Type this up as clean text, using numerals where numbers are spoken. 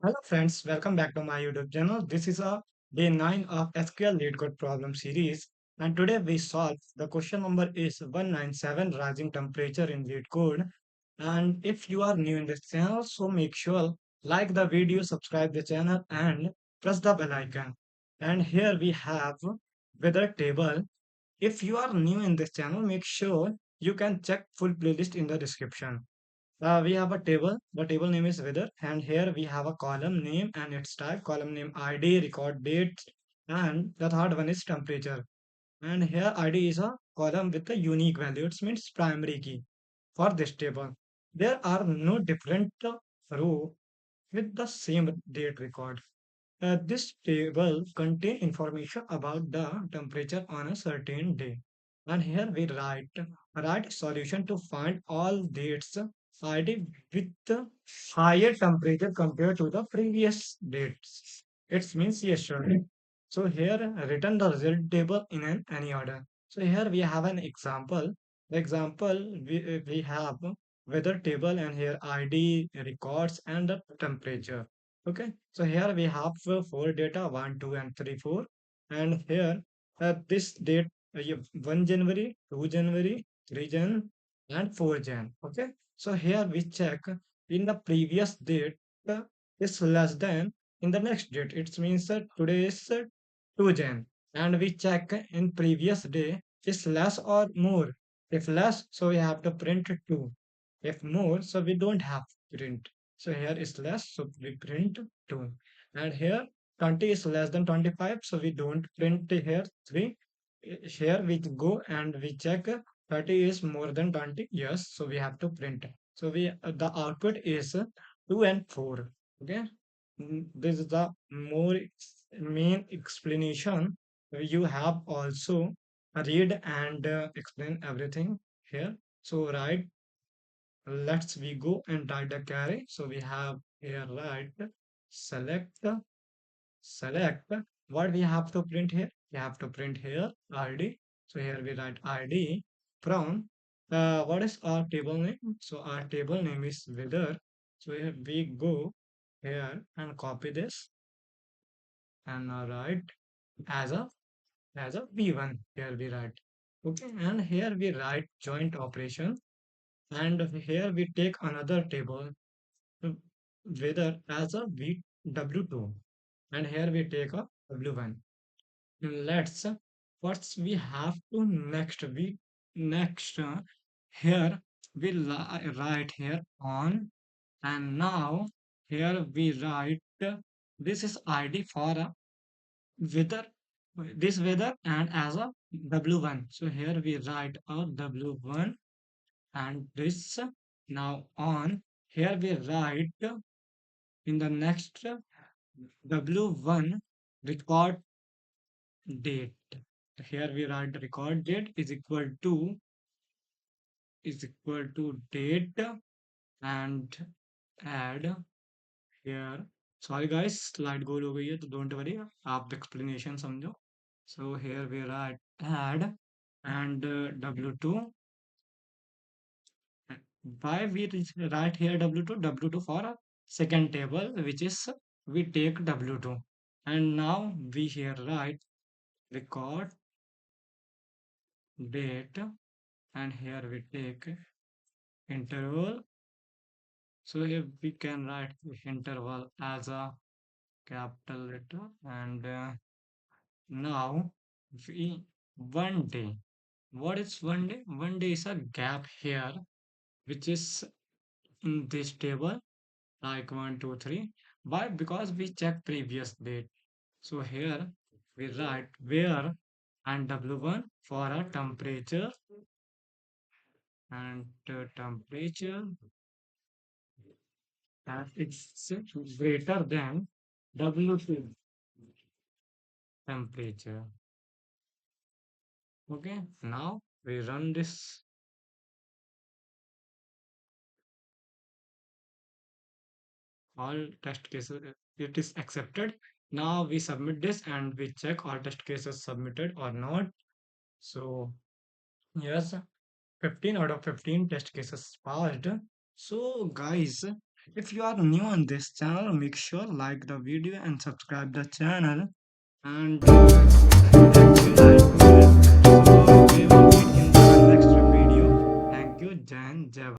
Hello friends, welcome back to my YouTube channel. This is a day 9 of SQL LeetCode problem series, and today we solve the question number is 197 rising temperature in LeetCode. And if you are new in this channel, so make sure like the video, subscribe the channel and press the bell icon. And here we have weather table. If you are new in this channel, make sure you can check full playlist in the description. We have a table. The table name is weather, and here we have a column name and its type. Column name ID, record date, and the third one is temperature. And here ID is a column with a unique value. It means primary key for this table. There are no different row with the same date record. This table contains information about the temperature on a certain day. And here we write solution to find all dates ID with the higher temperature compared to the previous dates. It means yesterday. So here return the result table in any order. So here we have an example. The example we have weather table and here ID records and the temperature. Okay, so here we have four data 1, 2, and 3, 4, and here this date 1 January, 2 January, 3 Jan, and 4 Jan. Okay, so here we check in the previous date uh, is less than in the next date. It means that today is 2 Jan, and we check in previous day is less or more. If less, so we have to print 2. If more, so we don't have to print. So here is less, so we print 2. And here 20 is less than 25, so we don't print here 3. Here we go and we check 30 is more than 20. Yes, so we have to print. So we the output is 2 and 4. Okay. This is the main explanation. You have also read and explain everything here. So right, let's we go and write the carry. So we have here right select select what we have to print here. We have to print here ID. So here we write ID from what is our table name? So our table name is weather. So here we go here and copy this and write as a V1. Here we write. Okay, and here we write joint operation, and here we take another table whether as a W2, and here we take a W1. Let's what we have to next here we write here on, and now here we write this is ID for a weather, this weather, and as a W1. So here we write a W1 and this. Now on here we write in the next W1 record date. Here we write record date is equal to date and add here. Sorry guys, slide गोल हो गई है तो don't worry, आप explanation समझो. So here we write add and W2. Why we write here W2? W2 for a second table, which is we take W2. And now we here write record date, and here we take interval. So here we can write interval as a capital letter, and now we 1 day. What is 1 day? 1 day is a gap here, which is in this table like 1, 2, 3. Why? Because we check previous date. So here we write where and W1 for a temperature, and temperature and it's greater than W2 temperature. Okay, now we run this. All test cases, it is accepted. Now we submit this and we check all test cases submitted or not. So yes, 15 out of 15 test cases passed. So guys, If you are new on this channel, make sure like the video and subscribe the channel. And if you like this, so we will meet in the next video. Thank you, Jan. Jai.